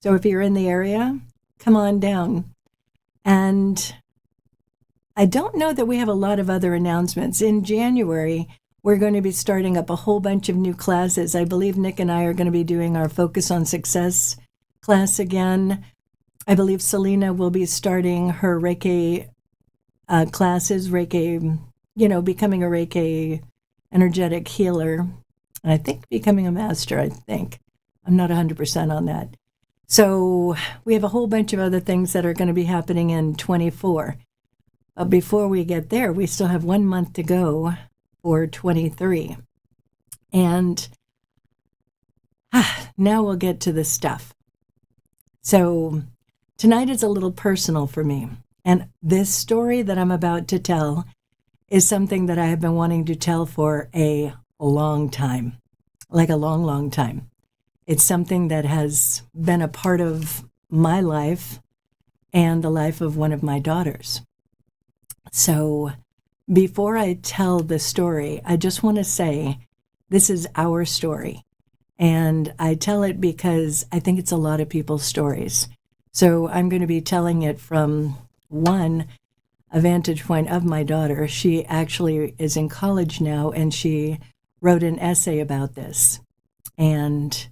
So if you're in the area, come on down. And I don't know that we have a lot of other announcements. In January, we're going to be starting up a whole bunch of new classes. I believe Nick and I are going to be doing our Focus on Success class again. I believe Selena will be starting her Reiki classes, Reiki, becoming a Reiki energetic healer. And I think becoming a master, I'm not 100% on that. So we have a whole bunch of other things that are going to be happening in 24. But before we get there, we still have 1 month to go for 23. And now we'll get to the stuff. So tonight is a little personal for me. And this story that I'm about to tell is something that I have been wanting to tell for a long time, like a long, long time. It's something that has been a part of my life and the life of one of my daughters. So before I tell the story, I just want to say this is our story. And I tell it because I think it's a lot of people's stories. So I'm going to be telling it from a vantage point of my daughter. She actually is in college now, and she wrote an essay about this. And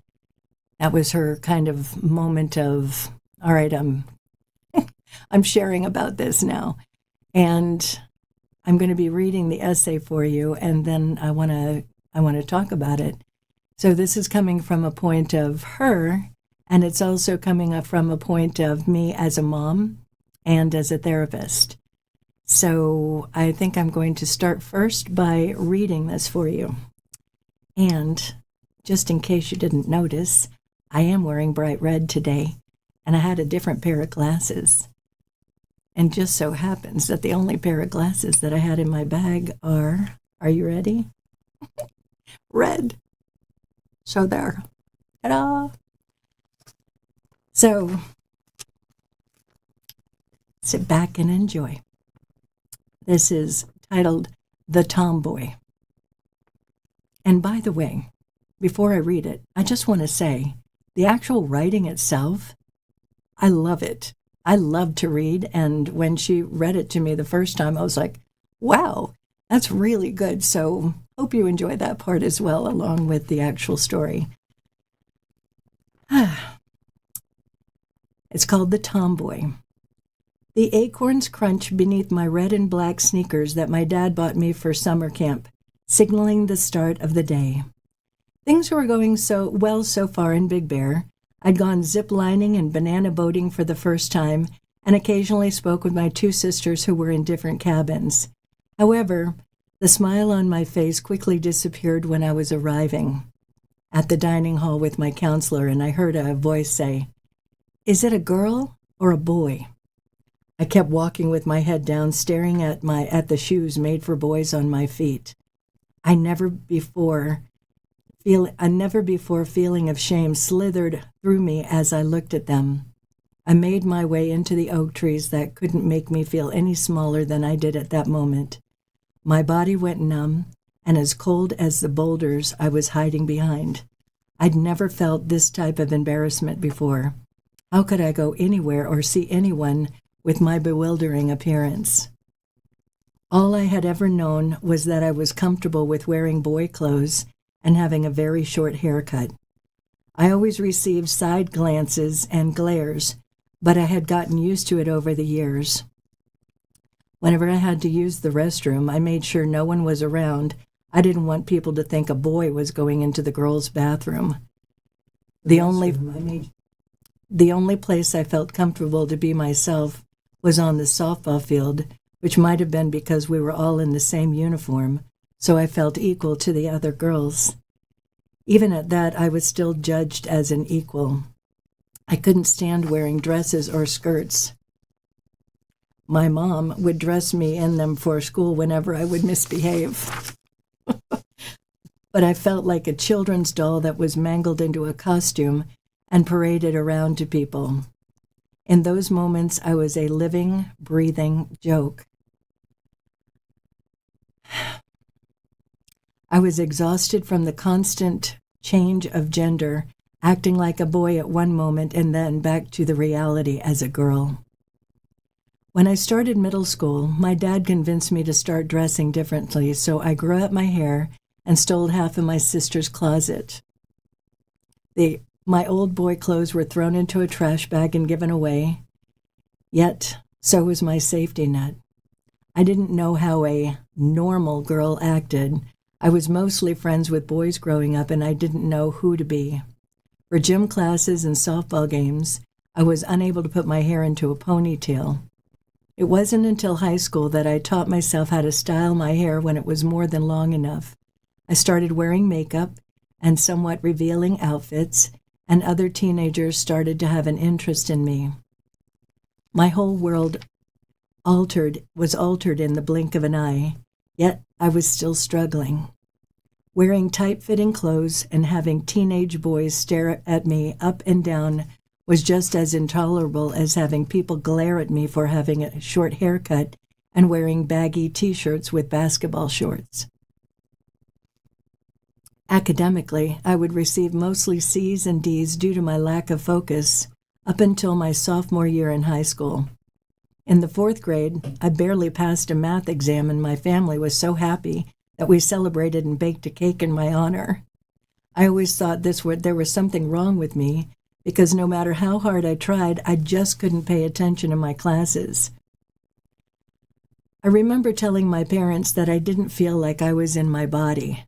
that was her kind of moment of, all right, I'm sharing about this now. And I'm going to be reading the essay for you, and then I want to talk about it. So this is coming from a point of her, and it's also coming up from a point of me as a mom and as a therapist. So I think I'm going to start first by reading this for you. And just in case you didn't notice, I am wearing bright red today, and I had a different pair of glasses. And just so happens that the only pair of glasses that I had in my bag are you ready? Red. So there. Ta-da! So, sit back and enjoy. This is titled The Tomboy. And by the way, before I read it, I just want to say, the actual writing itself, I love it. I love to read, and when she read it to me the first time, I was like, wow, that's really good. So hope you enjoy that part as well, along with the actual story. It's called The Tomboy. The acorns crunch beneath my red and black sneakers that my dad bought me for summer camp, signaling the start of the day. Things were going so well so far in Big Bear. I'd gone zip-lining and banana boating for the first time, and occasionally spoke with my two sisters who were in different cabins. However, the smile on my face quickly disappeared when I was arriving at the dining hall with my counselor, and I heard a voice say, "Is it a girl or a boy?" I kept walking with my head down, staring at the shoes made for boys on my feet. A never before feeling of shame slithered through me as I looked at them. I made my way into the oak trees that couldn't make me feel any smaller than I did at that moment. My body went numb and as cold as the boulders I was hiding behind. I'd never felt this type of embarrassment before. How could I go anywhere or see anyone with my bewildering appearance? All I had ever known was that I was comfortable with wearing boy clothes and having a very short haircut. I always received side glances and glares, but I had gotten used to it over the years. Whenever I had to use the restroom, I made sure no one was around. I didn't want people to think a boy was going into the girls' bathroom. The only place I felt comfortable to be myself was on the softball field, which might have been because we were all in the same uniform, so I felt equal to the other girls. Even at that, I was still judged as an equal. I couldn't stand wearing dresses or skirts. My mom would dress me in them for school whenever I would misbehave. But I felt like a children's doll that was mangled into a costume and paraded around to people. In those moments, I was a living, breathing joke. I was exhausted from the constant change of gender, acting like a boy at one moment and then back to the reality as a girl. When I started middle school, my dad convinced me to start dressing differently, so I grew out my hair and stole half of my sister's closet. My old boy clothes were thrown into a trash bag and given away, yet so was my safety net. I didn't know how a normal girl acted. I was mostly friends with boys growing up, and I didn't know who to be. For gym classes and softball games, I was unable to put my hair into a ponytail. It wasn't until high school that I taught myself how to style my hair when it was more than long enough. I started wearing makeup and somewhat revealing outfits, and other teenagers started to have an interest in me. My whole world was altered in the blink of an eye, yet I was still struggling. Wearing tight-fitting clothes and having teenage boys stare at me up and down was just as intolerable as having people glare at me for having a short haircut and wearing baggy t-shirts with basketball shorts. Academically, I would receive mostly C's and D's due to my lack of focus up until my sophomore year in high school. In the 4th grade, I barely passed a math exam, and my family was so happy that we celebrated and baked a cake in my honor. I always thought there was something wrong with me, because no matter how hard I tried, I just couldn't pay attention in my classes. I remember telling my parents that I didn't feel like I was in my body.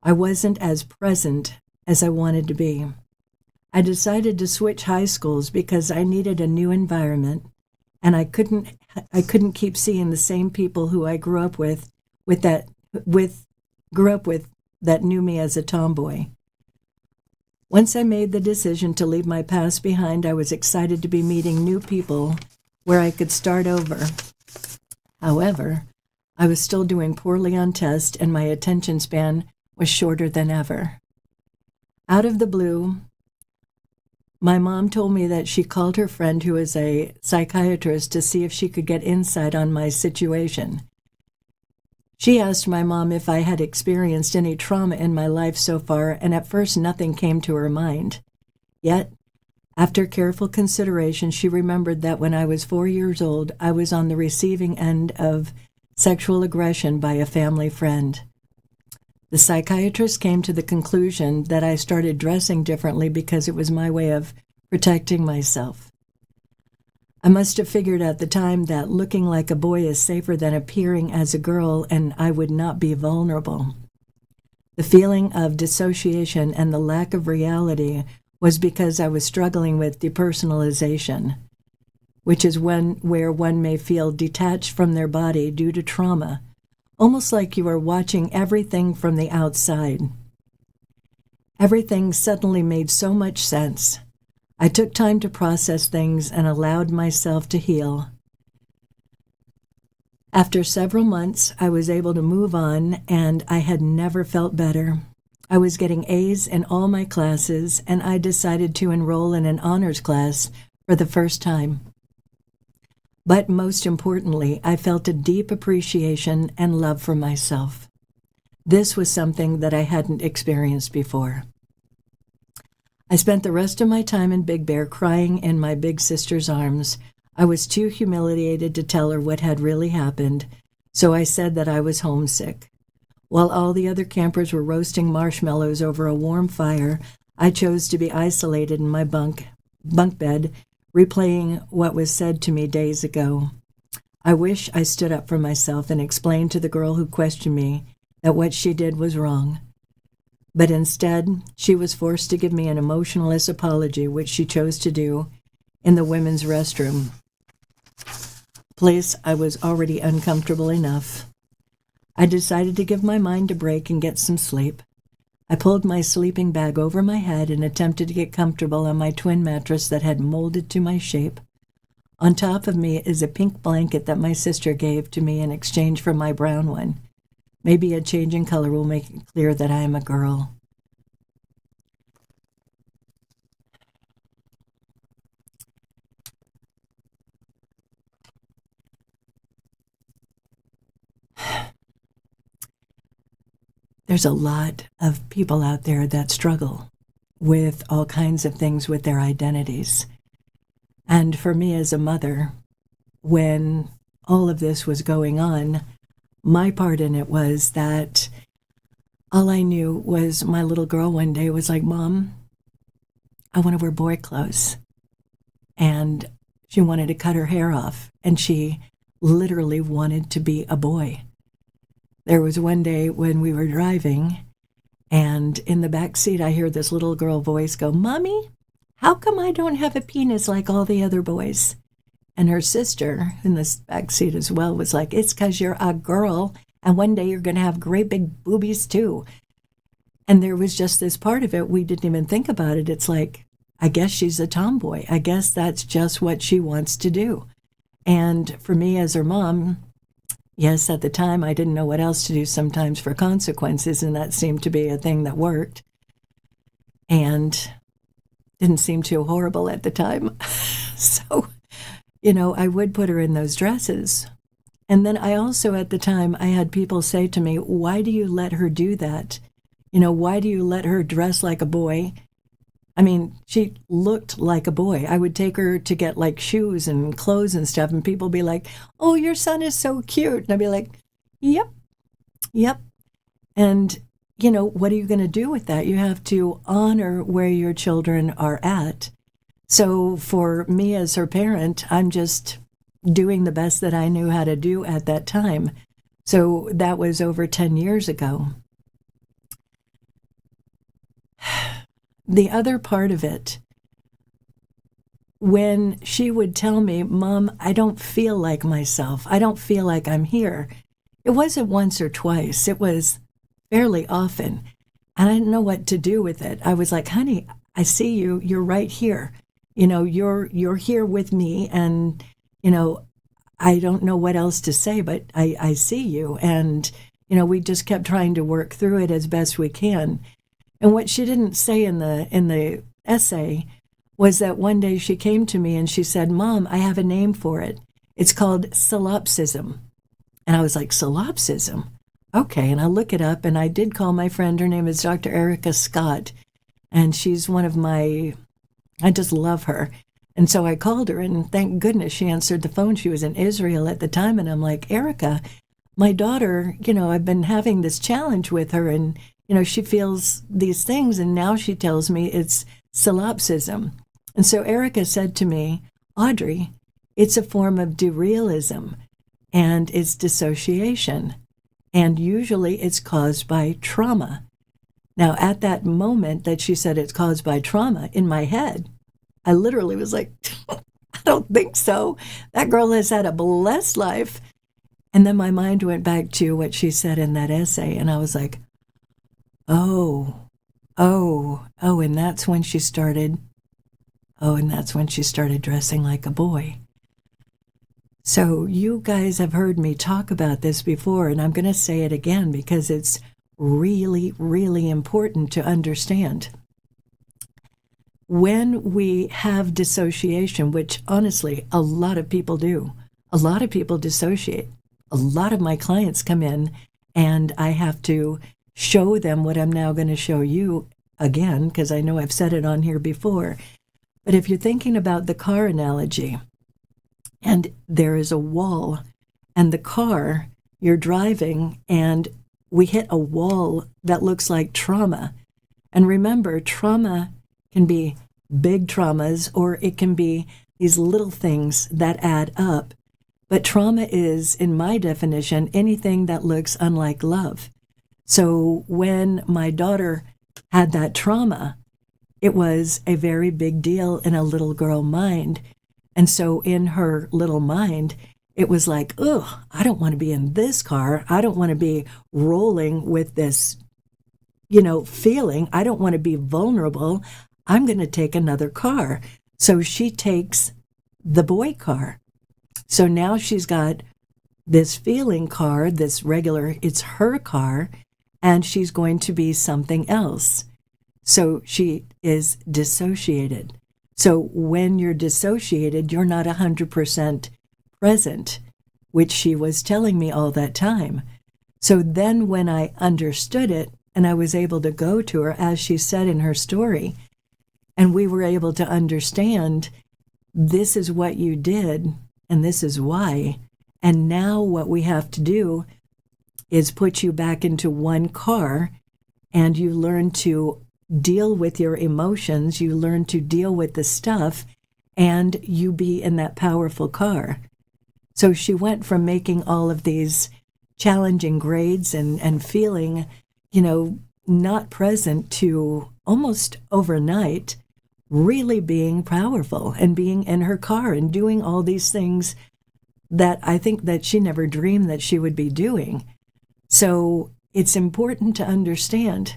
I wasn't as present as I wanted to be. I decided to switch high schools because I needed a new environment, and I couldn't keep seeing the same people who I grew up with that knew me as a tomboy. Once I made the decision to leave my past behind, I was excited to be meeting new people where I could start over. However, I was still doing poorly on tests, and my attention span was shorter than ever. Out of the blue, my mom told me that she called her friend who is a psychiatrist to see if she could get insight on my situation. She asked my mom if I had experienced any trauma in my life so far, and at first nothing came to her mind. Yet, after careful consideration, she remembered that when I was 4 years old, I was on the receiving end of sexual aggression by a family friend. The psychiatrist came to the conclusion that I started dressing differently because it was my way of protecting myself. I must have figured at the time that looking like a boy is safer than appearing as a girl, and I would not be vulnerable. The feeling of dissociation and the lack of reality was because I was struggling with depersonalization, which is where one may feel detached from their body due to trauma, almost like you are watching everything from the outside. Everything suddenly made so much sense. I took time to process things and allowed myself to heal. After several months, I was able to move on, and I had never felt better. I was getting A's in all my classes, and I decided to enroll in an honors class for the first time. But most importantly, I felt a deep appreciation and love for myself. This was something that I hadn't experienced before. I spent the rest of my time in Big Bear crying in my big sister's arms. I was too humiliated to tell her what had really happened, so I said that I was homesick. While all the other campers were roasting marshmallows over a warm fire, I chose to be isolated in my bunk bed, replaying what was said to me days ago. I wish I stood up for myself and explained to the girl who questioned me that what she did was wrong. But instead, she was forced to give me an emotionless apology, which she chose to do in the women's restroom, a place I was already uncomfortable enough. I decided to give my mind a break and get some sleep. I pulled my sleeping bag over my head and attempted to get comfortable on my twin mattress that had molded to my shape. On top of me is a pink blanket that my sister gave to me in exchange for my brown one. Maybe a change in color will make it clear that I am a girl. There's a lot of people out there that struggle with all kinds of things with their identities. And for me as a mother, when all of this was going on, my part in it was that all I knew was my little girl one day was like, Mom, I want to wear boy clothes. And she wanted to cut her hair off, and she literally wanted to be a boy. There was one day when we were driving, and in the back seat, I hear this little girl voice go, Mommy, how come I don't have a penis like all the other boys? And her sister in the back seat as well was like, it's because you're a girl, and one day you're going to have great big boobies too. And there was just this part of it, we didn't even think about it. It's like, I guess she's a tomboy. I guess that's just what she wants to do. And for me as her mom, yes, at the time, I didn't know what else to do sometimes for consequences, and that seemed to be a thing that worked. And didn't seem too horrible at the time. So, I would put her in those dresses. And then I also, at the time, I had people say to me, why do you let her do that? Why do you let her dress like a boy? I mean, she looked like a boy. I would take her to get like shoes and clothes and stuff, and people be like, oh, your son is so cute. And I'd be like, yep. And, what are you going to do with that? You have to honor where your children are at. So for me as her parent, I'm just doing the best that I knew how to do at that time. So that was over 10 years ago. The other part of it, when she would tell me, Mom, I don't feel like myself. I don't feel like I'm here. It wasn't once or twice. It was fairly often. And I didn't know what to do with it. I was like, honey, I see you. You're right here. You're here with me. And, I don't know what else to say, but I see you. And, we just kept trying to work through it as best we can. And what she didn't say in the essay was that one day she came to me and she said, Mom, I have a name for it. It's called solipsism. And I was like, solipsism? Okay. And I look it up, and I did call my friend. Her name is Dr. Erica Scott. And she's one of I just love her. And so I called her, and thank goodness she answered the phone. She was in Israel at the time. And I'm like, Erica, my daughter, I've been having this challenge with her, and she feels these things, and now she tells me it's solipsism. And so Erica said to me, Audrey, it's a form of derealism, and it's dissociation, and usually it's caused by trauma. Now, at that moment that she said it's caused by trauma, in my head, I literally was like, I don't think so. That girl has had a blessed life. And then my mind went back to what she said in that essay, and I was like, Oh, and that's when she started dressing like a boy. So you guys have heard me talk about this before, and I'm going to say it again because it's really, really important to understand. When we have dissociation, which honestly, a lot of people do, a lot of people dissociate. A lot of my clients come in, and I have to show them what I'm now going to show you again, because I know I've said it on here before. But if you're thinking about the car analogy, and there is a wall, and the car, you're driving, and we hit a wall that looks like trauma. And remember, trauma can be big traumas, or it can be these little things that add up. But trauma is, in my definition, anything that looks unlike love. So when my daughter had that trauma, it was a very big deal in a little girl mind. And so in her little mind, it was like, ugh, I don't want to be in this car. I don't want to be rolling with this, feeling. I don't want to be vulnerable. I'm going to take another car. So she takes the boy car. So now she's got this feeling car, this regular, it's her car, and she's going to be something else. So she is dissociated. So when you're dissociated, you're not 100% present, which she was telling me all that time. So then when I understood it and I was able to go to her, as she said in her story, And we were able to understand, this is what you did, and this is why. And now what we have to do is put you back into one car, and you learn to deal with your emotions, you learn to deal with the stuff, and you be in that powerful car. So she went from making all of these challenging grades and feeling, not present, to almost overnight really being powerful and being in her car and doing all these things that I think that she never dreamed that she would be doing. So it's important to understand,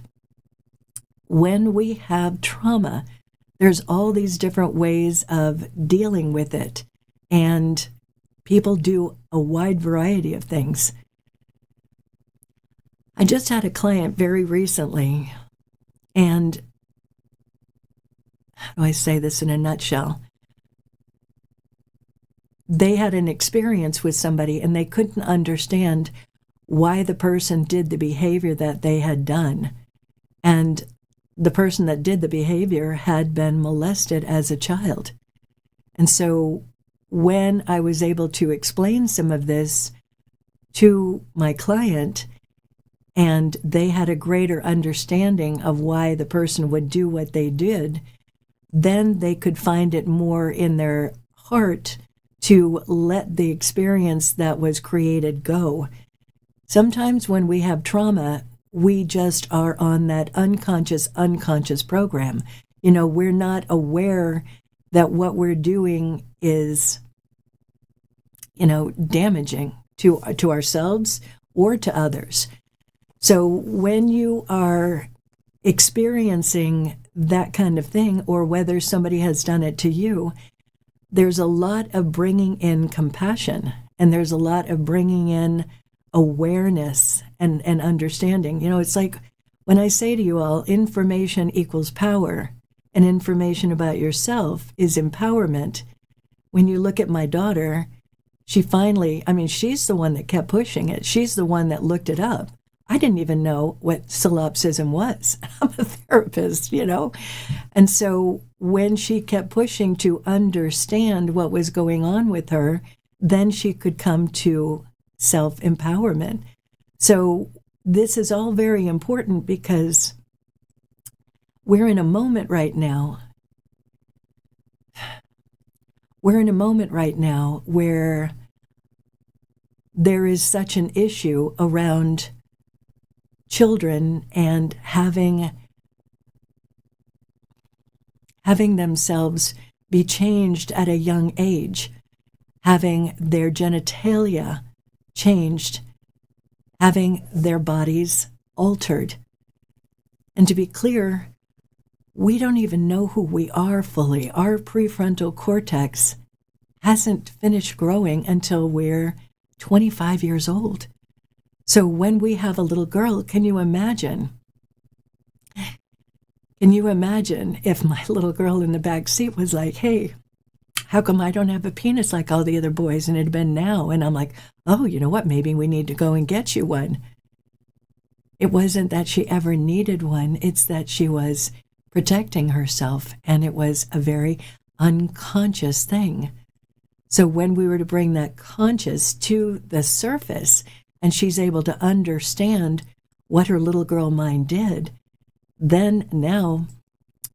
when we have trauma, there's all these different ways of dealing with it. And people do a wide variety of things. I just had a client very recently, and how do I say this in a nutshell? They had an experience with somebody, and they couldn't understand why the person did the behavior that they had done. And the person that did the behavior had been molested as a child. And so when I was able to explain some of this to my client, and they had a greater understanding of why the person would do what they did, then they could find it more in their heart to let the experience that was created go. Sometimes when we have trauma, we just are on that unconscious program. We're not aware that what we're doing is, damaging to ourselves or to others. So when you are experiencing that kind of thing, or whether somebody has done it to you, there's a lot of bringing in compassion, and there's a lot of bringing in awareness and understanding. It's like when I say to you all, information equals power, and information about yourself is empowerment. When you look at my daughter, she's the one that kept pushing it. She's the one that looked it up. I didn't even know what solipsism was. I'm a therapist, And so when she kept pushing to understand what was going on with her, then she could come to self-empowerment. So this is all very important, because we're in a moment right now. We're in a moment right now where there is such an issue around children and having themselves be changed at a young age, having their genitalia changed, having their bodies altered. And to be clear, we don't even know who we are fully. Our prefrontal cortex hasn't finished growing until we're 25 years old. So when we have a little girl, can you imagine if my little girl in the back seat was like, hey, how come I don't have a penis like all the other boys? And it had been now. And I'm like, oh, you know what? Maybe we need to go and get you one. It wasn't that she ever needed one. It's that she was protecting herself. And it was a very unconscious thing. So when we were to bring that conscious to the surface, and she's able to understand what her little girl mind did, then now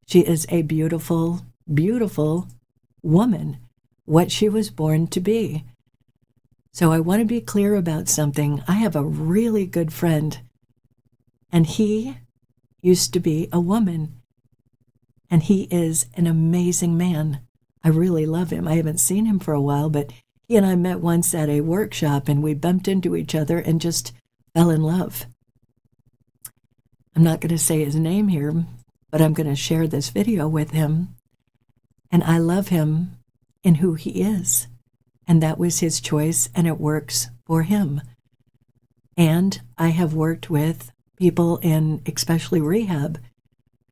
she is a beautiful, beautiful woman, what she was born to be. So I want to be clear about something. I have a really good friend, and he used to be a woman, and he is an amazing man. I really love him. I haven't seen him for a while, but he and I met once at a workshop, and we bumped into each other and just fell in love. I'm not going to say his name here, but I'm going to share this video with him. And I love him in who he is. And that was his choice, and it works for him. And I have worked with people in especially rehab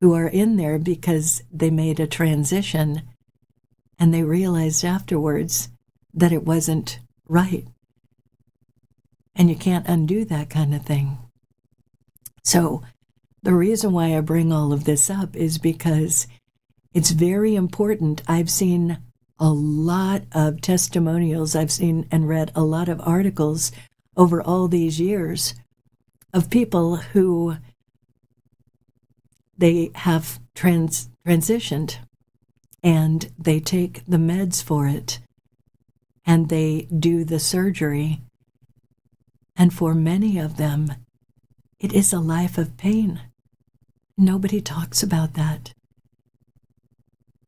who are in there because they made a transition, and they realized afterwards that it wasn't right. And you can't undo that kind of thing. So the reason why I bring all of this up is because It's very important. I've seen a lot of testimonials. I've seen and read a lot of articles over all these years of people who they have transitioned and they take the meds for it and they do the surgery. And for many of them, it is a life of pain. Nobody talks about that.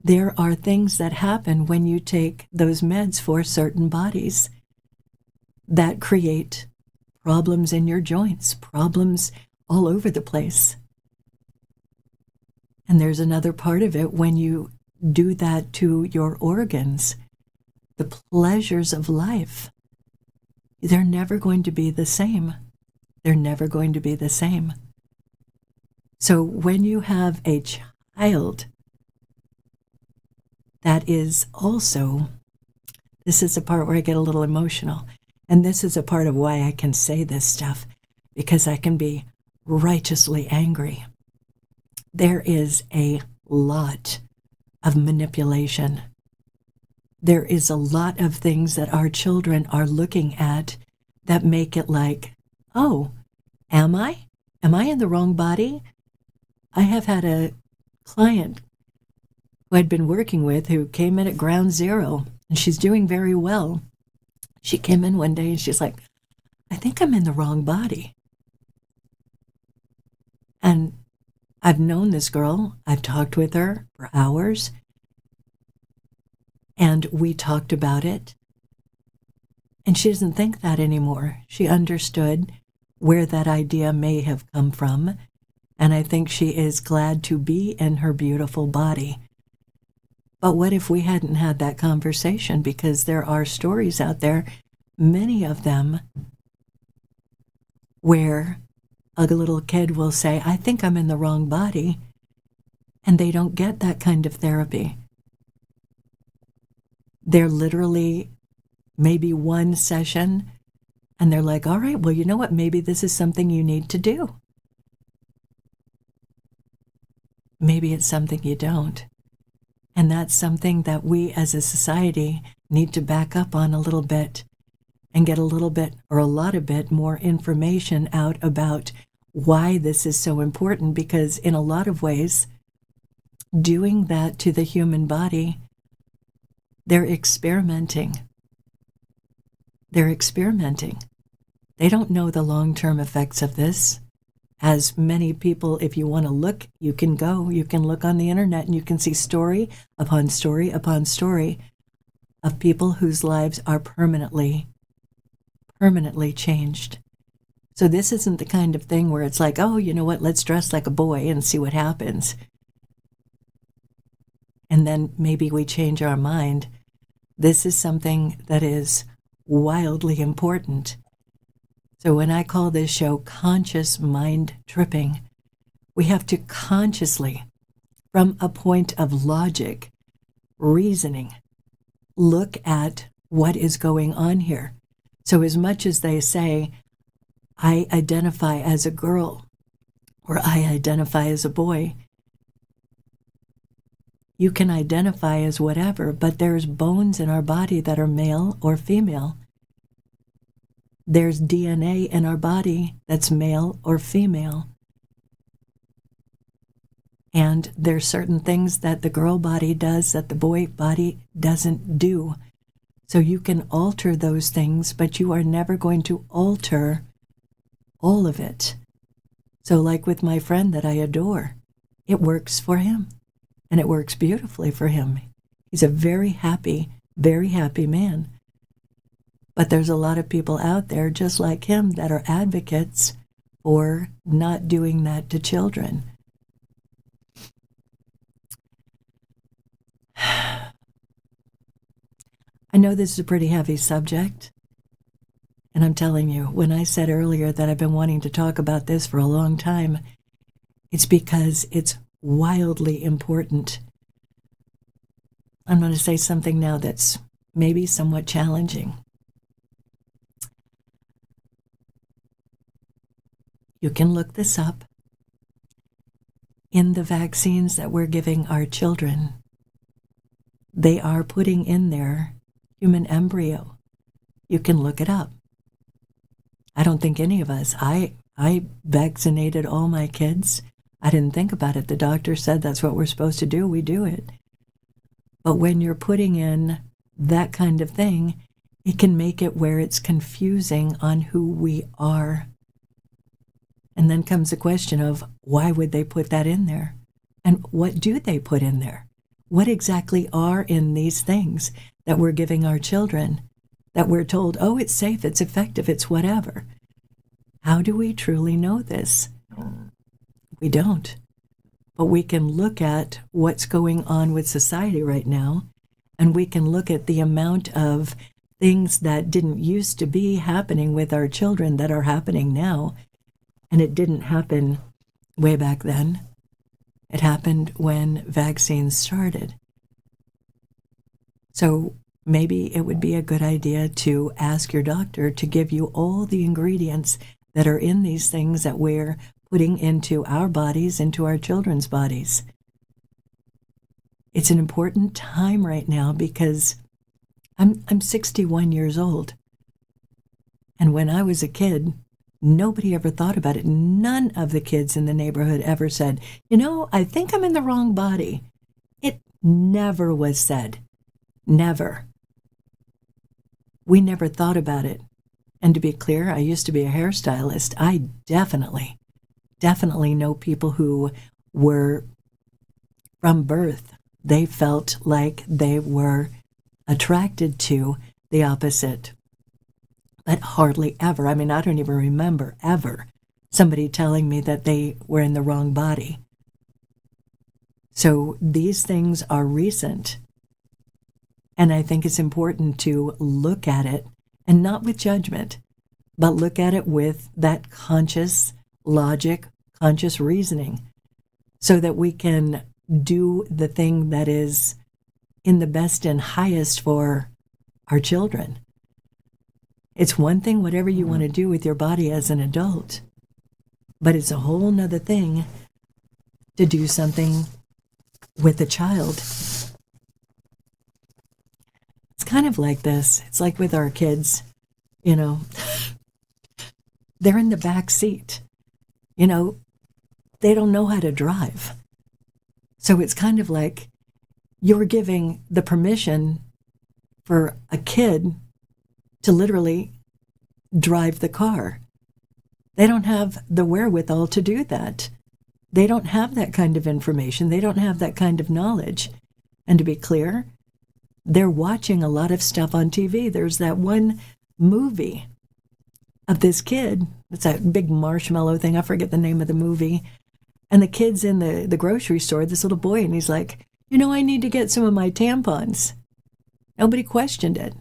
There are things that happen when you take those meds for certain bodies that create problems in your joints, problems all over the place. And there's another part of it when you do that to your organs, the pleasures of life, they're never going to be the same. They're never going to be the same. So when you have a child that is also, this is the part where I get a little emotional, and this is a part of why I can say this stuff, because I can be righteously angry. There is a lot of manipulation. There is a lot of things that our children are looking at that make it like, oh, am I? Am I in the wrong body? I have had a client who I'd been working with who came in at ground zero, and she's doing very well. She came in one day and she's like, I think I'm in the wrong body. And I've known this girl. I've talked with her for hours. And we talked about it. And she doesn't think that anymore. She understood where that idea may have come from. And I think she is glad to be in her beautiful body. But what if we hadn't had that conversation? Because there are stories out there, many of them, where a little kid will say, I think I'm in the wrong body, and they don't get that kind of therapy. They're literally maybe one session, and they're like, all right, well, you know what? Maybe this is something you need to do. Maybe it's something you don't. And that's something that we as a society need to back up on a little bit and get a little bit or a lot of bit more information out about why this is so important, because in a lot of ways, doing that to the human body, they're experimenting. They're experimenting. They don't know the long-term effects of this. As many people, if you want to look, you can look on the internet and you can see story upon story upon story of people whose lives are permanently changed. So this isn't the kind of thing where it's like, oh, you know what, let's dress like a boy and see what happens. And then maybe we change our mind. This is something that is wildly important. So when I call this show conscious mind tripping, we have to consciously, from a point of logic, reasoning, look at what is going on here. So as much as they say, I identify as a girl or I identify as a boy, you can identify as whatever, but there's bones in our body that are male or female. There's DNA in our body that's male or female. And there's certain things that the girl body does that the boy body doesn't do. So you can alter those things, but you are never going to alter all of it. So like with my friend that I adore, it works for him. And it works beautifully for him. He's a very happy man. But there's a lot of people out there just like him that are advocates for not doing that to children. I know this is a pretty heavy subject. And I'm telling you, when I said earlier that I've been wanting to talk about this for a long time, it's because it's wildly important. I'm going to say something now that's maybe somewhat challenging. You can look this up. in the vaccines that we're giving our children, they are putting in there human embryo. You can look it up. I don't think any of us, I vaccinated all my kids. I didn't think about it. The doctor said that's what we're supposed to do. We do it. But when you're putting in that kind of thing, it can make it where it's confusing on who we are. And then comes the question of why would they put that in there? And what do they put in there? What exactly are in these things that we're giving our children that we're told, oh, it's safe, it's effective, it's whatever? How do we truly know this? We don't. But we can look at what's going on with society right now, and we can look at the amount of things that didn't used to be happening with our children that are happening now. And it didn't happen way back then. It happened when vaccines started. So maybe it would be a good idea to ask your doctor to give you all the ingredients that are in these things that we're putting into our bodies, into our children's bodies. It's an important time right now because I'm 61 years old. And when I was a kid, nobody ever thought about it. None of the kids in the neighborhood ever said, I think I'm in the wrong body. It never was said. Never. We never thought about it. And to be clear, I used to be a hairstylist. I definitely know people who were from birth. They felt like they were attracted to the opposite. But hardly ever, I don't even remember ever somebody telling me that they were in the wrong body. So these things are recent. And I think it's important to look at it, and not with judgment, but look at it with that conscious logic, conscious reasoning, so that we can do the thing that is in the best and highest for our children. It's one thing, whatever you want to do with your body as an adult, but it's a whole nother thing to do something with a child. It's kind of like this. It's like with our kids, they're in the back seat. They don't know how to drive. So it's kind of like you're giving the permission for a kid to literally drive the car. They don't have the wherewithal to do that. They don't have that kind of information. They don't have that kind of knowledge. And to be clear, they're watching a lot of stuff on TV. There's that one movie of this kid. It's that big marshmallow thing. I forget the name of the movie. And the kid's in the grocery store, this little boy, and he's like, I need to get some of my tampons. Nobody questioned it.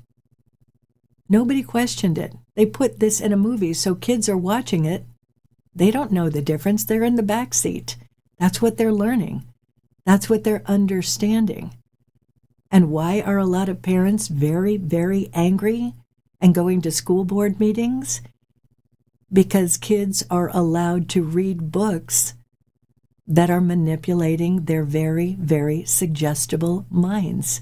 Nobody questioned it. They put this in a movie, so kids are watching it. They don't know the difference. They're in the back seat. That's what they're learning. That's what they're understanding. And why are a lot of parents very, very angry and going to school board meetings? Because kids are allowed to read books that are manipulating their very, very suggestible minds.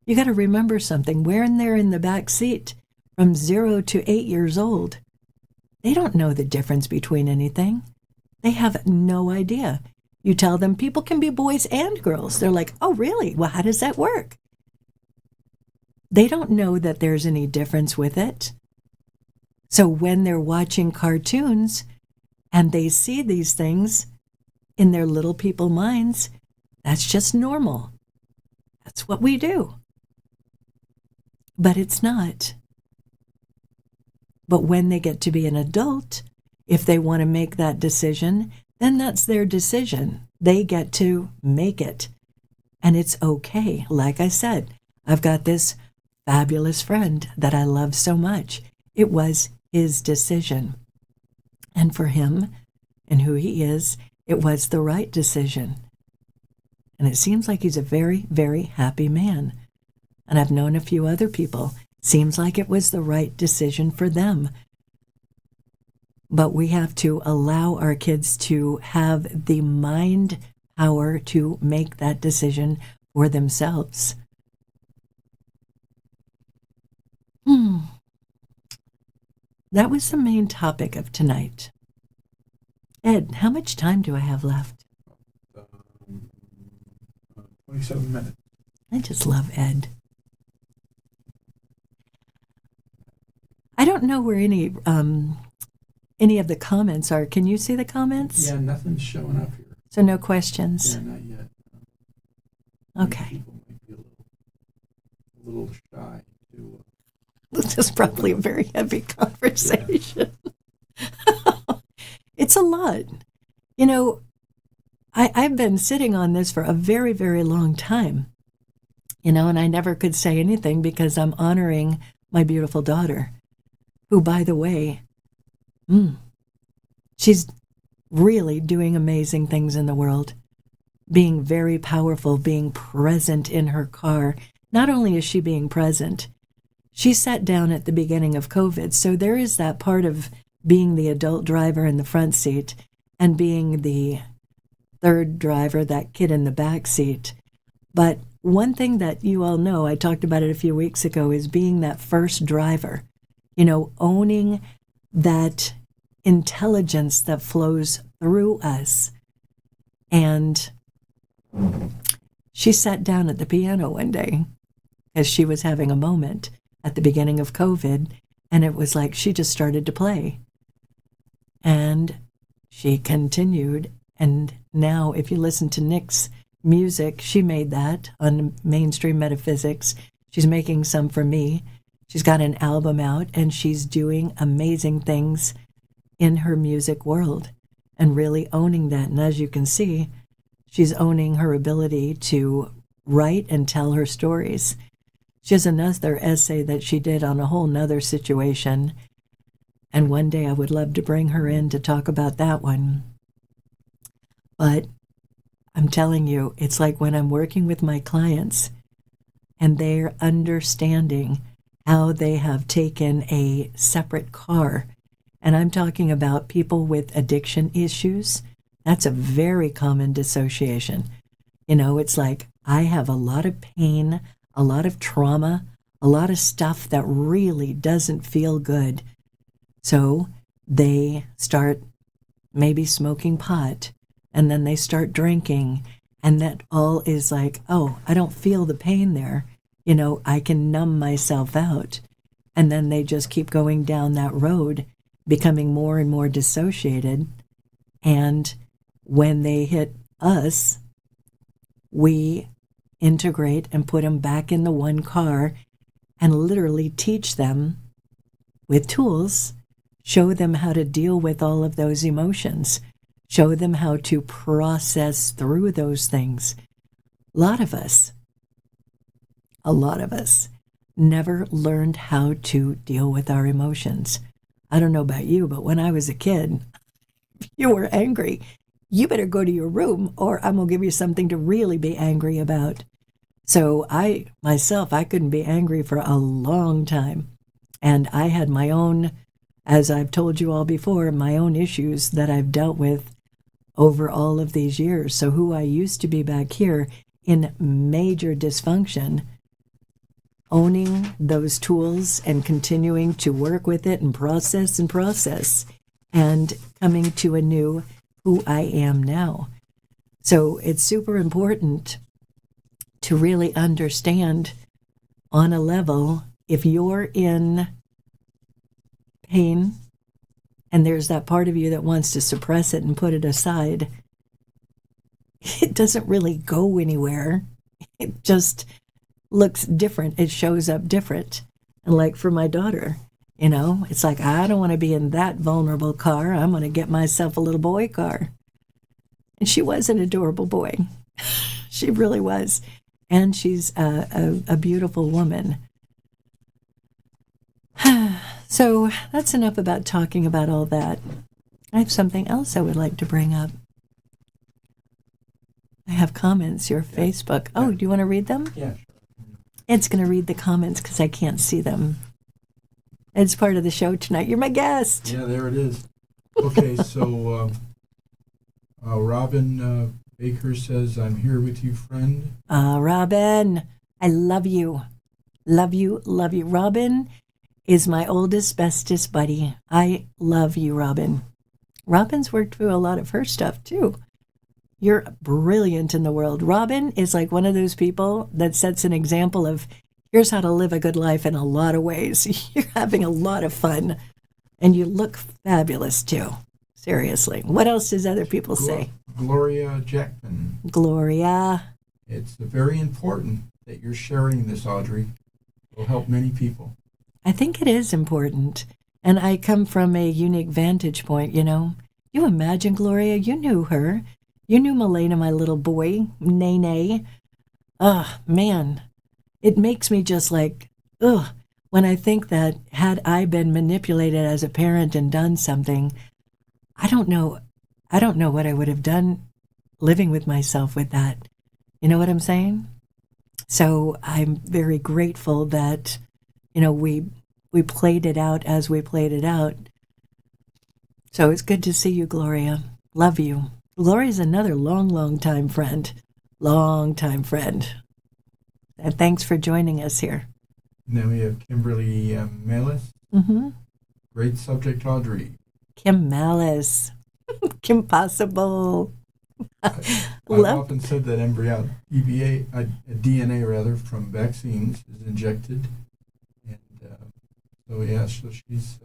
You got to remember something. When they're in the back seat from 0 to 8 years old, they don't know the difference between anything. They have no idea. You tell them people can be boys and girls. They're like, oh, really? Well, how does that work? They don't know that there's any difference with it. So when they're watching cartoons and they see these things in their little people minds, that's just normal. That's what we do. But it's not. But when they get to be an adult, if they want to make that decision, then that's their decision. They get to make it. And it's okay. Like I said, I've got this fabulous friend that I love so much. It was his decision. And for him and who he is, it was the right decision. And it seems like he's a very, very happy man. And I've known a few other people. Seems like it was the right decision for them. But we have to allow our kids to have the mind power to make that decision for themselves. That was the main topic of tonight. Ed, how much time do I have left? 27 minutes. I just love Ed. I don't know where any of the comments are. Can you see the comments? Yeah, nothing's showing up here. So no questions? Yeah, not yet. Okay. People might be a little shy to... This is probably a very heavy conversation. Yeah. It's a lot. You know, I've been sitting on this for a very, very long time. You know, and I never could say anything because I'm honoring my beautiful daughter, who, by the way, she's really doing amazing things in the world, being very powerful, being present in her car. Not only is she being present, she sat down at the beginning of COVID. So there is that part of being the adult driver in the front seat and being the third driver, that kid in the back seat. But one thing that you all know, I talked about it a few weeks ago, is being that first driver, you know, owning that intelligence that flows through us. And she sat down at the piano one day as she was having a moment at the beginning of COVID, and it was like she just started to play. And she continued, and now if you listen to Nick's music, she made that on Mainstream Metaphysics. She's making some for me. She's got an album out, and she's doing amazing things in her music world and really owning that. And as you can see, she's owning her ability to write and tell her stories. She has another essay that she did on a whole nother situation, and one day I would love to bring her in to talk about that one. But I'm telling you, it's like when I'm working with my clients and they're understanding how they have taken a separate car, and I'm talking about people with addiction issues. That's a very common dissociation. You know, it's like I have a lot of pain, a lot of trauma, a lot of stuff that really doesn't feel good. So they start maybe smoking pot, and then they start drinking, and that all is like, oh, I don't feel the pain there. You know, I can numb myself out. And then they just keep going down that road, becoming more and more dissociated. And when they hit us, we integrate and put them back in the one car and literally teach them with tools, show them how to deal with all of those emotions, show them how to process through those things. A lot of us never learned how to deal with our emotions. I don't know about you, but when I was a kid, if you were angry, you better go to your room or I'm going to give you something to really be angry about. So I couldn't be angry for a long time. And I had my own, as I've told you all before, my own issues that I've dealt with over all of these years. So who I used to be back here in major dysfunction, owning those tools and continuing to work with it and process and coming to a new who I am now. So it's super important to really understand on a level, if you're in pain and there's that part of you that wants to suppress it and put it aside, it doesn't really go anywhere. It just looks different. It shows up different. And like for my daughter, you know, it's like, I don't want to be in that vulnerable car. I'm going to get myself a little boy car. And she was an adorable boy. She really was. And she's a beautiful woman. So that's enough about talking about all that. I have something else I would like to bring up. I have comments, your Facebook. Oh, do you want to read them? Yeah, sure. Ed's going to read the comments because I can't see them. Ed's part of the show tonight. You're my guest. Yeah, there it is. Okay, so Robin Baker says, I'm here with you, friend. Robin, I love you. Love you, love you. Robin is my oldest, bestest buddy. I love you, Robin. Robin's worked through a lot of her stuff, too. You're brilliant in the world. Robin is like one of those people that sets an example of here's how to live a good life in a lot of ways. You're having a lot of fun, and you look fabulous, too. Seriously. What else does other people say? Gloria Jackman. Gloria. It's very important that you're sharing this, Audrey. It will help many people. I think it is important. And I come from a unique vantage point, you know. You imagine, Gloria, you knew her. You knew Milena, my little boy, Nene. Man, it makes me just like, when I think that had I been manipulated as a parent and done something, I don't know what I would have done living with myself with that. You know what I'm saying? So I'm very grateful that, you know, we played it out as we played it out. So it's good to see you, Gloria. Love you. Gloria's another long time friend. Long time friend. And thanks for joining us here. And then we have Kimberly Melis. Mm-hmm. Great subject, Audrey. Kim Malice. Kim Possible. I've often said that DNA rather, from vaccines is injected. And so she's...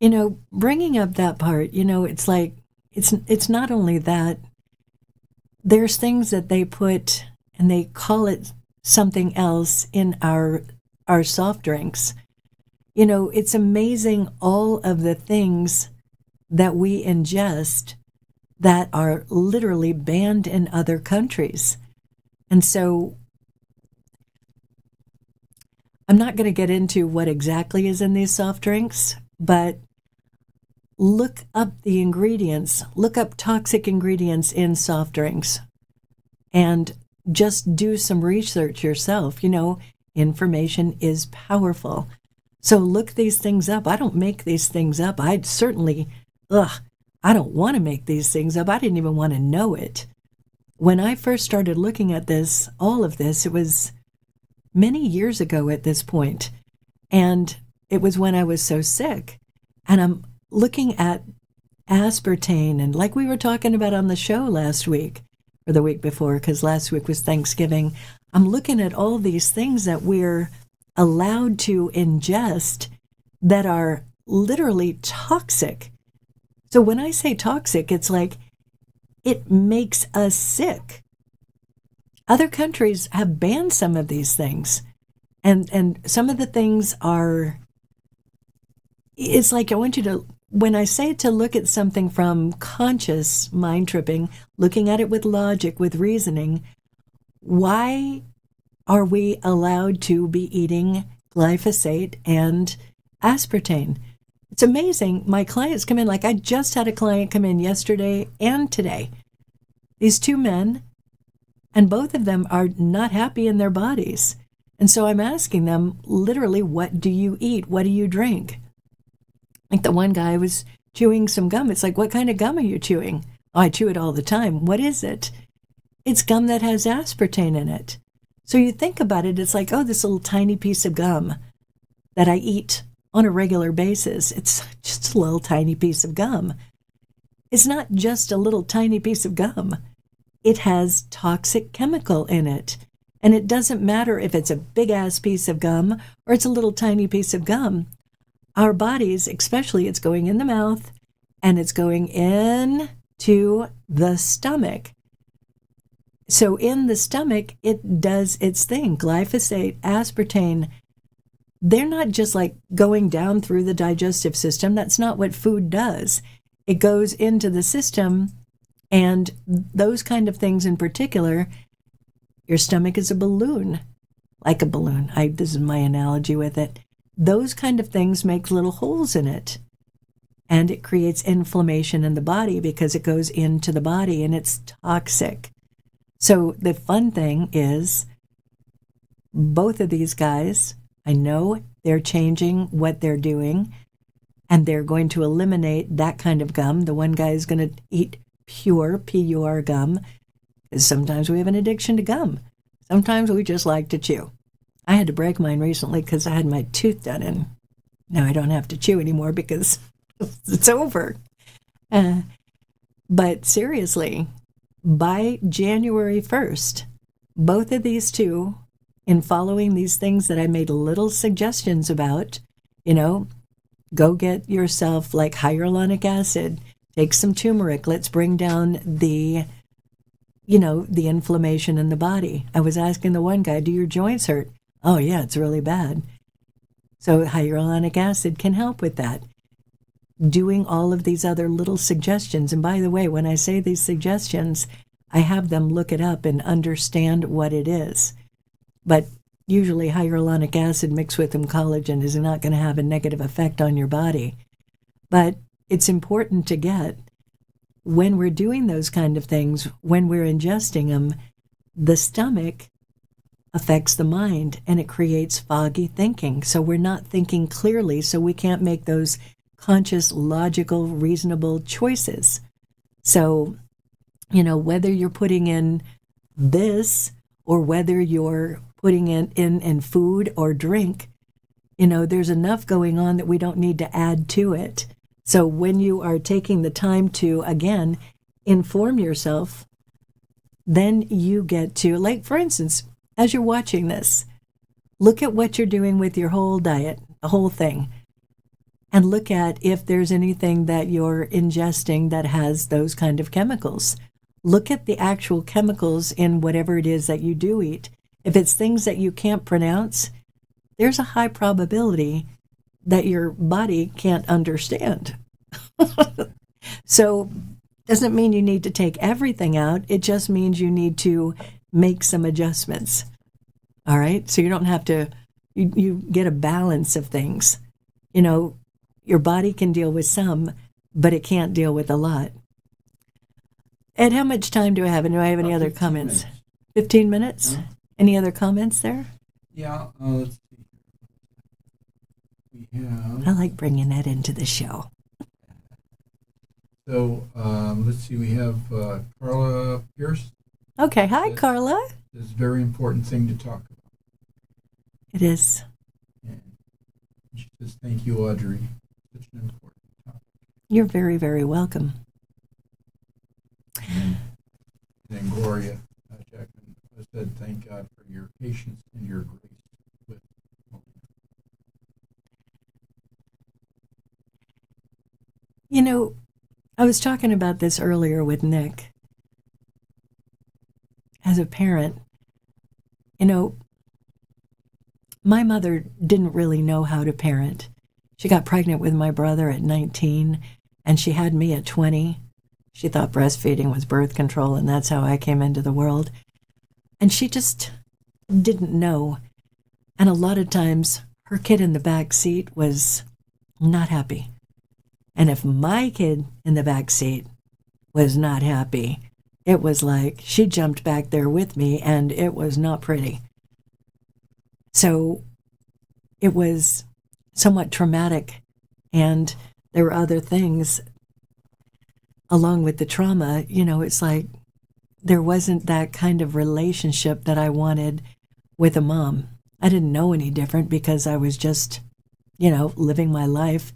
You know, bringing up that part, you know, it's like, it's not only that, there's things that they put, and they call it something else in our soft drinks. You know, it's amazing all of the things that we ingest that are literally banned in other countries. And so I'm not going to get into what exactly is in these soft drinks, but look up the ingredients, look up toxic ingredients in soft drinks, and just do some research yourself. You know, information is powerful. So look these things up. I don't make these things up. I'd certainly, I don't want to make these things up. I didn't even want to know it. When I first started looking at this, all of this, it was many years ago at this point. And it was when I was so sick. And I'm looking at aspartame, and like we were talking about on the show last week, or the week before, because last week was Thanksgiving, I'm looking at all these things that we're allowed to ingest that are literally toxic. So when I say toxic, it's like it makes us sick. Other countries have banned some of these things. And some of the things are, it's like I want you to, when I say to look at something from conscious mind tripping, looking at it with logic, with reasoning, why are we allowed to be eating glyphosate and aspartame? It's amazing. My clients come in, like I just had a client come in yesterday and today. These two men, and both of them are not happy in their bodies. And so I'm asking them, literally, what do you eat? What do you drink? Like the one guy was chewing some gum. It's like, what kind of gum are you chewing? Oh, I chew it all the time. What is it? It's gum that has aspartame in it. So you think about it, it's like, oh, this little tiny piece of gum that I eat on a regular basis. It's just a little tiny piece of gum. It's not just a little tiny piece of gum. It has toxic chemical in it. And it doesn't matter if it's a big-ass piece of gum or it's a little tiny piece of gum. Our bodies, especially, it's going in the mouth and it's going into the stomach. So in the stomach, it does its thing. Glyphosate, aspartame, they're not just like going down through the digestive system. That's not what food does. It goes into the system, and those kind of things in particular, your stomach is a balloon, like a balloon. This is my analogy with it. Those kind of things make little holes in it, and it creates inflammation in the body because it goes into the body and it's toxic. So the fun thing is, both of these guys, I know they're changing what they're doing. and they're going to eliminate that kind of gum. The one guy is going to eat pure, P-U-R gum, because sometimes we have an addiction to gum. Sometimes we just like to chew. I had to break mine recently because I had my tooth done in. Now I don't have to chew anymore because it's over. But seriously, by January 1st, both of these two, in following these things that I made little suggestions about, go get yourself like hyaluronic acid, take some turmeric, let's bring down the inflammation in the body. I was asking the one guy, do your joints hurt? Oh yeah, it's really bad. So hyaluronic acid can help with that. Doing all of these other little suggestions. And by the way, when I say these suggestions, I have them look it up and understand what it is. But usually hyaluronic acid mixed with some collagen is not going to have a negative effect on your body. But it's important to get, when we're doing those kind of things, when we're ingesting them, the stomach affects the mind and it creates foggy thinking. So we're not thinking clearly, so we can't make those conscious, logical, reasonable choices. So, whether you're putting in this or whether you're putting it in food or drink, there's enough going on that we don't need to add to it. So when you are taking the time to, again, inform yourself, then you get to, like, for instance, as you're watching this, look at what you're doing with your whole diet, the whole thing, and look at if there's anything that you're ingesting that has those kind of chemicals. Look at the actual chemicals in whatever it is that you do eat. If it's things that you can't pronounce, there's a high probability that your body can't understand. So doesn't mean you need to take everything out. It just means you need to make some adjustments. All right? So you don't have to, you get a balance of things. Your body can deal with some, but it can't deal with a lot. Ed, how much time do I have? And do I have any other comments? Minutes. 15 minutes? Huh? Any other comments there? Yeah, let's see. We have... I like bringing that into the show. So, let's see, we have Carla Pierce. Okay, hi, Carla. This is a very important thing to talk about. It is. And she says, thank you, Audrey. Such an important topic. You're very, very welcome. And then Gloria Jackman said, thank God for your patience and your grace with I was talking about this earlier with Nick. As a parent, my mother didn't really know how to parent. She got pregnant with my brother at 19, and she had me at 20. She thought breastfeeding was birth control, and that's how I came into the world. And she just didn't know. And a lot of times, her kid in the back seat was not happy. And if my kid in the back seat was not happy, it was like she jumped back there with me, and it was not pretty. So it was somewhat traumatic, and there were other things along with the trauma. It's like there wasn't that kind of relationship that I wanted with a mom. I didn't know any different because I was just, living my life.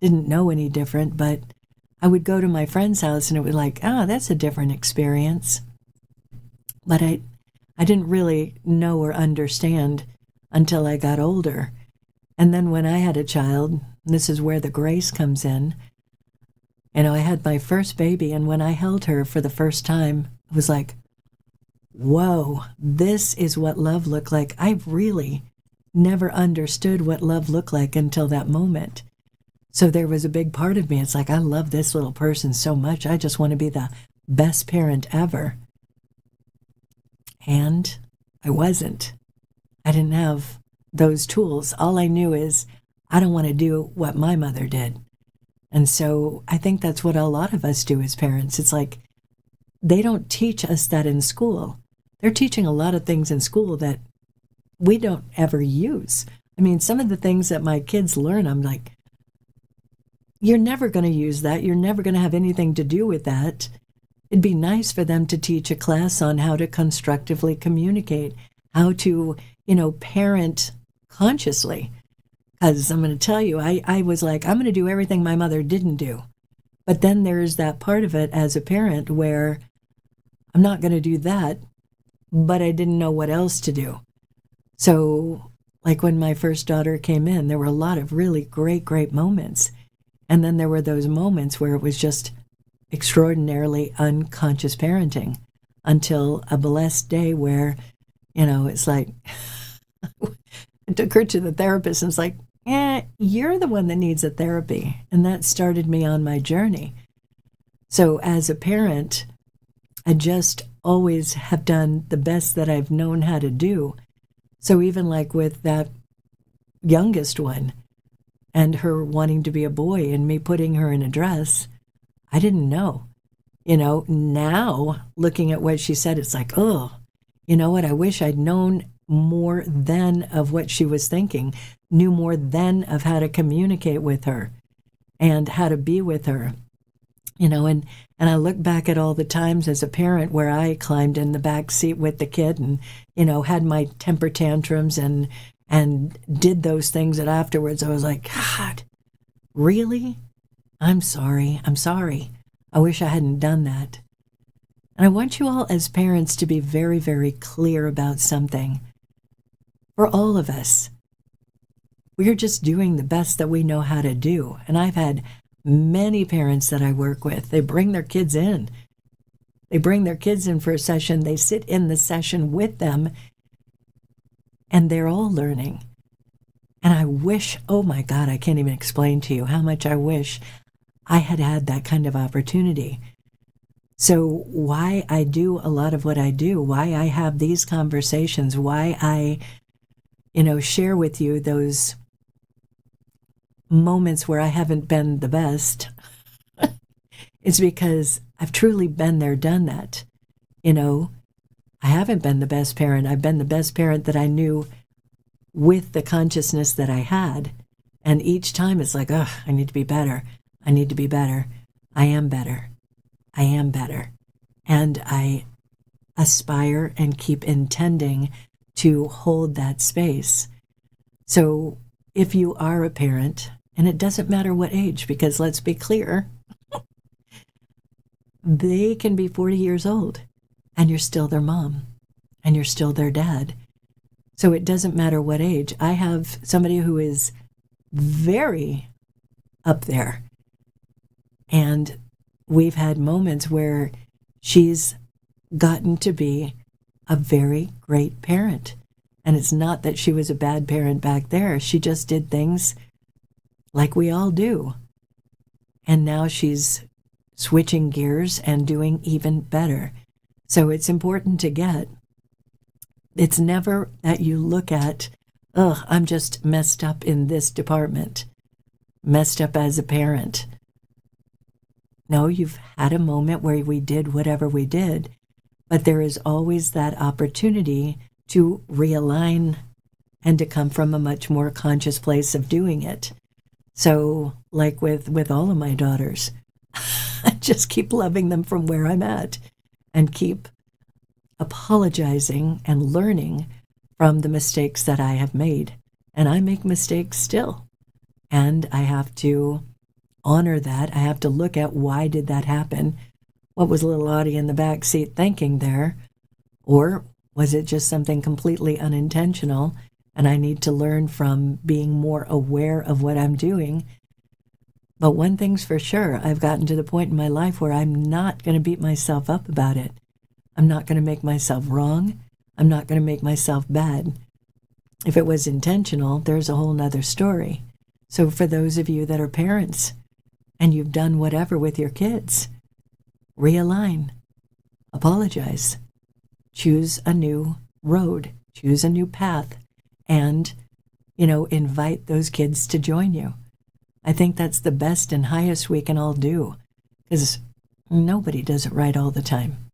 Didn't know any different, but I would go to my friend's house and it was like, that's a different experience. But I didn't really know or understand until I got older. And then when I had a child, this is where the grace comes in. I had my first baby, and when I held her for the first time, it was like, whoa, this is what love looked like. I really never understood what love looked like until that moment. So there was a big part of me. It's like, I love this little person so much. I just want to be the best parent ever. And I wasn't. I didn't have those tools. All I knew is I don't want to do what my mother did. And so I think that's what a lot of us do as parents. It's like they don't teach us that in school. They're teaching a lot of things in school that we don't ever use. I mean, some of the things that my kids learn, I'm like, you're never going to use that. You're never going to have anything to do with that. It'd be nice for them to teach a class on how to constructively communicate, how to, parent consciously. Because I'm going to tell you, I was like, I'm going to do everything my mother didn't do. But then there's that part of it as a parent where I'm not going to do that, but I didn't know what else to do. So, like when my first daughter came in, there were a lot of really great, great moments. And then there were those moments where it was just extraordinarily unconscious parenting until a blessed day where, it's like, I took her to the therapist and it's like, you're the one that needs a therapy. And that started me on my journey. So as a parent, I just always have done the best that I've known how to do. So even like with that youngest one and her wanting to be a boy and me putting her in a dress, I didn't know. Now looking at what she said, it's like, oh, you know what? I wish I'd known more then of what she was thinking, knew more then of how to communicate with her and how to be with her. And I look back at all the times as a parent where I climbed in the back seat with the kid and, had my temper tantrums and did those things that afterwards I was like, God, really? I'm sorry. I wish I hadn't done that. And I want you all as parents to be very, very clear about something. For all of us, we're just doing the best that we know how to do. And I've had many parents that I work with, they bring their kids in. They bring their kids in for a session. They sit in the session with them, and they're all learning. And I wish, oh my God, I can't even explain to you how much I wish I had had that kind of opportunity. So why I do a lot of what I do, why I have these conversations, why I, share with you those moments where I haven't been the best, it's because I've truly been there, done that. I haven't been the best parent. I've been the best parent that I knew with the consciousness that I had. And each time it's like, oh, I need to be better. I need to be better. I am better. I am better. And I aspire and keep intending to hold that space. So if you are a parent, and it doesn't matter what age, because let's be clear, they can be 40 years old and you're still their mom and you're still their dad. So it doesn't matter what age. I have somebody who is very up there, and we've had moments where she's gotten to be a very great parent. And it's not that she was a bad parent back there. She just did things like we all do. And now she's switching gears and doing even better. So it's important to get. It's never that you look at, oh, I'm just messed up in this department, messed up as a parent. No, you've had a moment where we did whatever we did, but there is always that opportunity to realign and to come from a much more conscious place of doing it. So, like with all of my daughters, I just keep loving them from where I'm at and keep apologizing and learning from the mistakes that I have made. And I make mistakes still. And I have to honor that. I have to look at, why did that happen? What was little Audie in the back seat thinking there? Or was it just something completely unintentional? And I need to learn from being more aware of what I'm doing. But one thing's for sure, I've gotten to the point in my life where I'm not going to beat myself up about it. I'm not going to make myself wrong. I'm not going to make myself bad. If it was intentional, there's a whole nother story. So for those of you that are parents and you've done whatever with your kids, realign, apologize, choose a new road, choose a new path, and, invite those kids to join you. I think that's the best and highest we can all do, because nobody does it right all the time.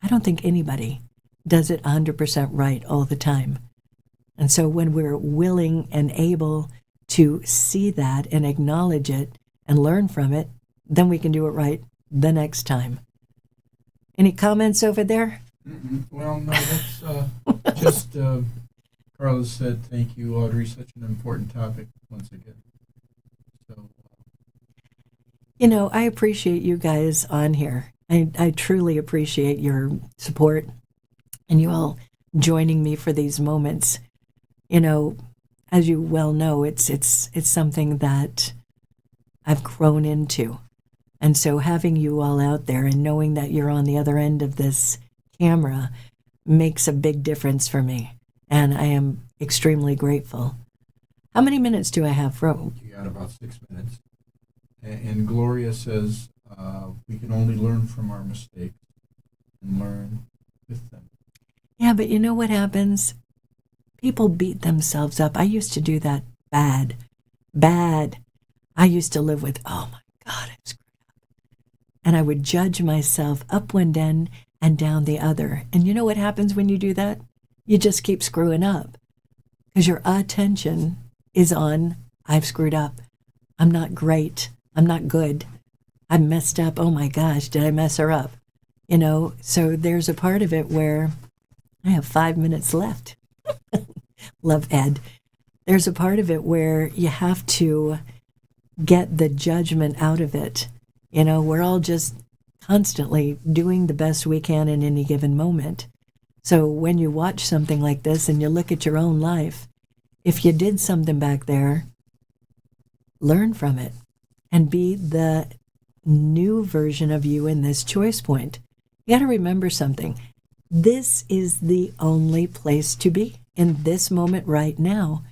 I don't think anybody does it 100% right all the time. And so when we're willing and able to see that and acknowledge it and learn from it, then we can do it right the next time. Any comments over there? Well, no, that's just Carlos said, thank you, Audrey, such an important topic once again. So, I appreciate you guys on here. I truly appreciate your support and you all joining me for these moments. As you well know, it's something that I've grown into. And so having you all out there and knowing that you're on the other end of this camera makes a big difference for me. And I am extremely grateful. How many minutes do I have, Ro? you got about 6 minutes. And Gloria says, we can only learn from our mistakes and learn with them. Yeah, but you know what happens? People beat themselves up. I used to do that bad. I used to live with, oh my God, I screwed up. And I would judge myself up one end and down the other. And you know what happens when you do that? You just keep screwing up. Because your attention is on, I've screwed up. I'm not great. I'm not good. I messed up. Oh my gosh, did I mess her up? So there's a part of it where I have 5 minutes left. Love Ed. There's a part of it where you have to get the judgment out of it. We're all just constantly doing the best we can in any given moment. So when you watch something like this and you look at your own life, if you did something back there, learn from it and be the new version of you in this choice point. You got to remember something. This is the only place to be in this moment right now.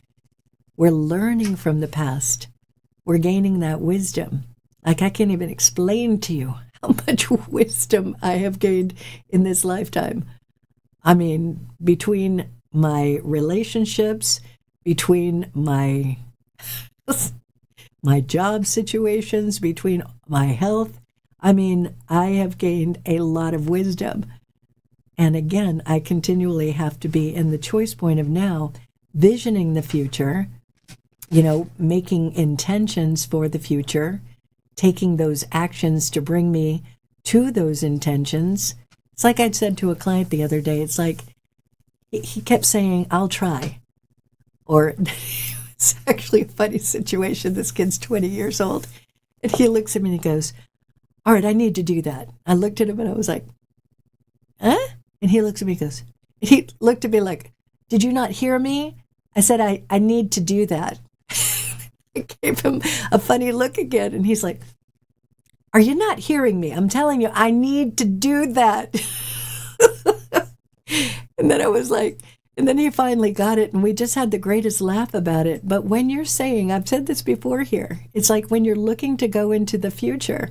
We're learning from the past. We're gaining that wisdom. Like I can't even explain to you how much wisdom I have gained in this lifetime. I mean, between my relationships, between my job situations, between my health, I have gained a lot of wisdom. And again, I continually have to be in the choice point of now, visioning the future, making intentions for the future, taking those actions to bring me to those intentions. It's like I'd said to a client the other day, it's like he kept saying, I'll try. Or it's actually a funny situation. This kid's 20 years old. And he looks at me and he goes, all right, I need to do that. I looked at him and I was like, huh? And he looks at me and goes, he looked at me like, did you not hear me? I said, I need to do that. I gave him a funny look again. And he's like, are you not hearing me? I'm telling you, I need to do that. And then I was like, and then he finally got it. And we just had the greatest laugh about it. But when you're saying, I've said this before here, it's like when you're looking to go into the future,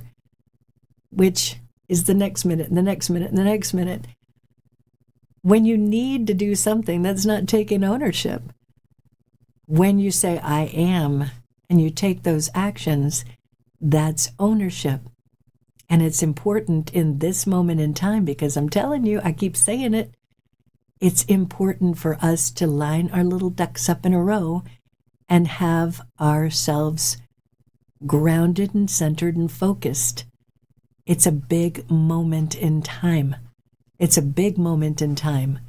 which is the next minute, and the next minute, and the next minute, when you need to do something, that's not taking ownership. When you say, I am, and you take those actions, that's ownership. And it's important in this moment in time because I'm telling you, I keep saying it, it's important for us to line our little ducks up in a row and have ourselves grounded and centered and focused. It's a big moment in time. It's a big moment in time.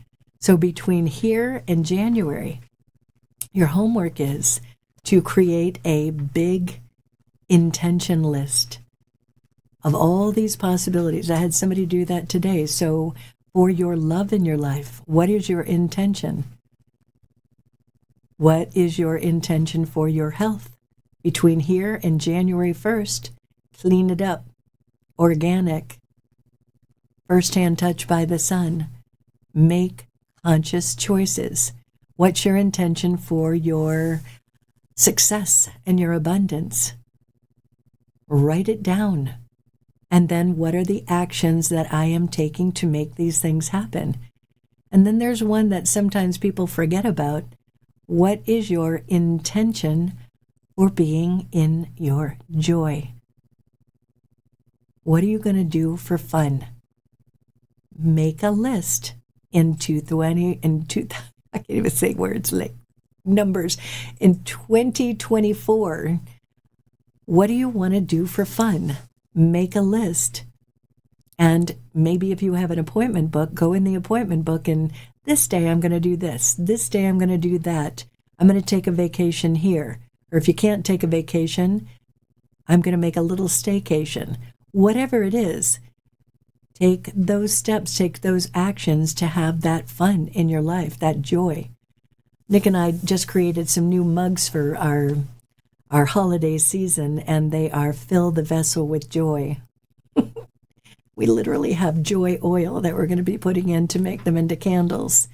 So between here and January, your homework is to create a big intention list of all these possibilities. I had somebody do that today. So for your love in your life, what is your intention? What is your intention for your health? Between here and January 1st, clean it up, organic, first-hand touch by the sun. Make conscious choices. What's your intention for your success and your abundance? Write it down. And then what are the actions that I am taking to make these things happen? And then there's one that sometimes people forget about. What is your intention for being in your joy? What are you going to do for fun? Make a list in 2020, I can't even say words like numbers. In 2024, what do you want to do for fun? Make a list. And maybe if you have an appointment book, go in the appointment book and this day I'm going to do this. This day I'm going to do that. I'm going to take a vacation here. Or if you can't take a vacation, I'm going to make a little staycation. Whatever it is, take those steps, take those actions to have that fun in your life, that joy. Nick and I just created some new mugs for our holiday season, and they are Fill the Vessel with Joy. We literally have joy oil that we're going to be putting in to make them into candles.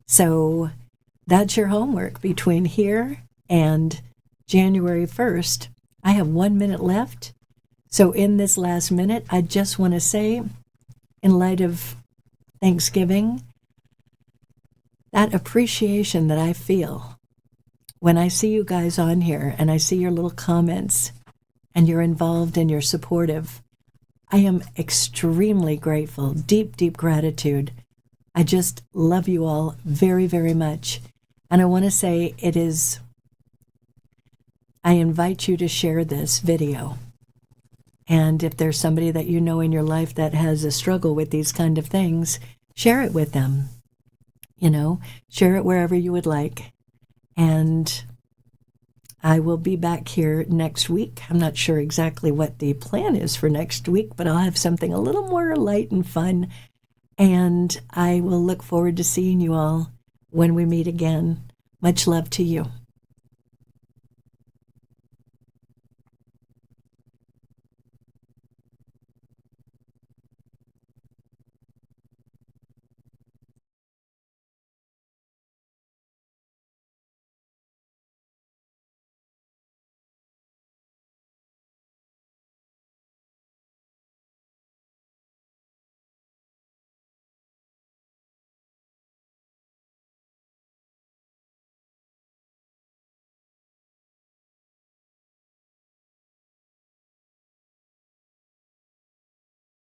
So that's your homework between here and January 1st. I have 1 minute left. So in this last minute, I just want to say, in light of Thanksgiving, that appreciation that I feel when I see you guys on here and I see your little comments and you're involved and you're supportive, I am extremely grateful, deep, deep gratitude. I just love you all very, very much. And I want to say I invite you to share this video. And if there's somebody that you know in your life that has a struggle with these kind of things, share it with them. Share it wherever you would like. And I will be back here next week. I'm not sure exactly what the plan is for next week, but I'll have something a little more light and fun. And I will look forward to seeing you all when we meet again. Much love to you.